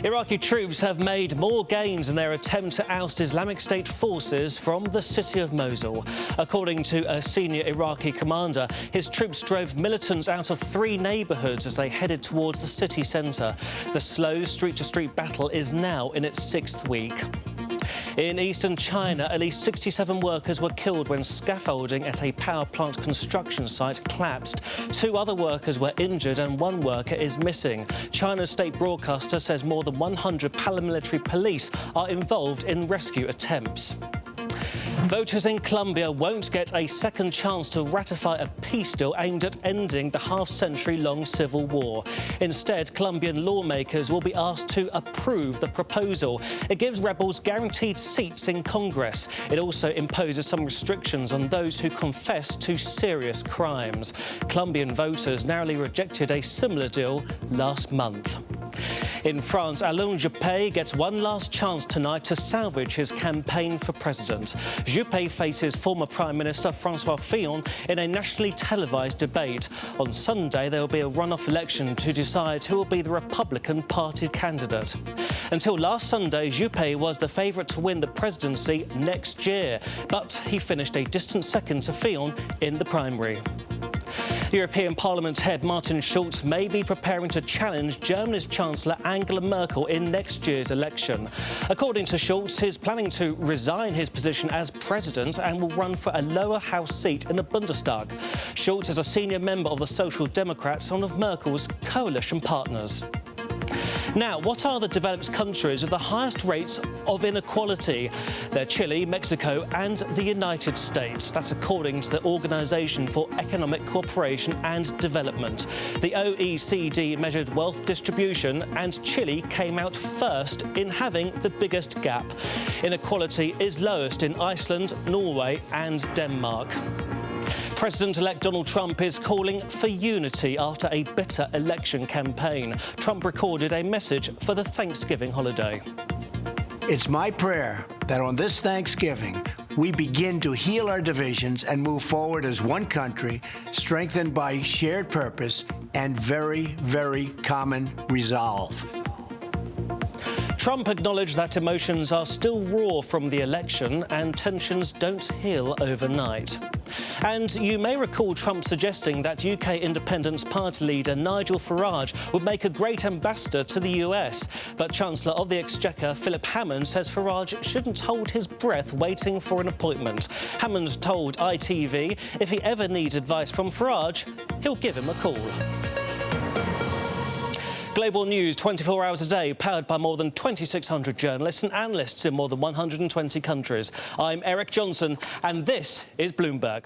Iraqi troops have made more gains in their attempt to oust Islamic State forces from the city of Mosul. According to a senior Iraqi commander, his troops drove militants out of 3 neighbourhoods as they headed towards the city centre. The slow street-to-street battle is now in its 6th week. In eastern China, at least 67 workers were killed when scaffolding at a power plant construction site collapsed. 2 other workers were injured and 1 worker is missing. China's state broadcaster says more than 100 paramilitary police are involved in rescue attempts. Voters in Colombia won't get a second chance to ratify a peace deal aimed at ending the half-century-long civil war. Instead, Colombian lawmakers will be asked to approve the proposal. It gives rebels guaranteed seats in Congress. It also imposes some restrictions on those who confess to serious crimes. Colombian voters narrowly rejected a similar deal last month. In France, Alain Juppé gets one last chance tonight to salvage his campaign for president. Juppé faces former Prime Minister François Fillon in a nationally televised debate. On Sunday, there will be a runoff election to decide who will be the Republican Party candidate. Until last Sunday, Juppé was the favourite to win the presidency next year, but he finished a distant second to Fillon in the primary. European Parliament head Martin Schulz may be preparing to challenge Germany's Chancellor Angela Merkel in next year's election. According to Schulz, he's planning to resign his position as president and will run for a lower house seat in the Bundestag. Schulz is a senior member of the Social Democrats, one of Merkel's coalition partners. Now, what are the developed countries with the highest rates of inequality? They're Chile, Mexico and the United States. That's according to the Organisation for Economic Cooperation and Development. The OECD measured wealth distribution and Chile came out first in having the biggest gap. Inequality is lowest in Iceland, Norway and Denmark. President-elect Donald Trump is calling for unity after a bitter election campaign. Trump recorded a message for the Thanksgiving holiday. It's my prayer that on this Thanksgiving, we begin to heal our divisions and move forward as one country, strengthened by shared purpose and very, very common resolve. Trump acknowledged that emotions are still raw from the election and tensions don't heal overnight. And you may recall Trump suggesting that UK Independence Party leader Nigel Farage would make a great ambassador to the US. But Chancellor of the Exchequer Philip Hammond says Farage shouldn't hold his breath waiting for an appointment. Hammond told ITV if he ever needs advice from Farage, he'll give him a call. Global news 24 hours a day, powered by more than 2,600 journalists and analysts in more than 120 countries. I'm Eric Johnson, and this is Bloomberg.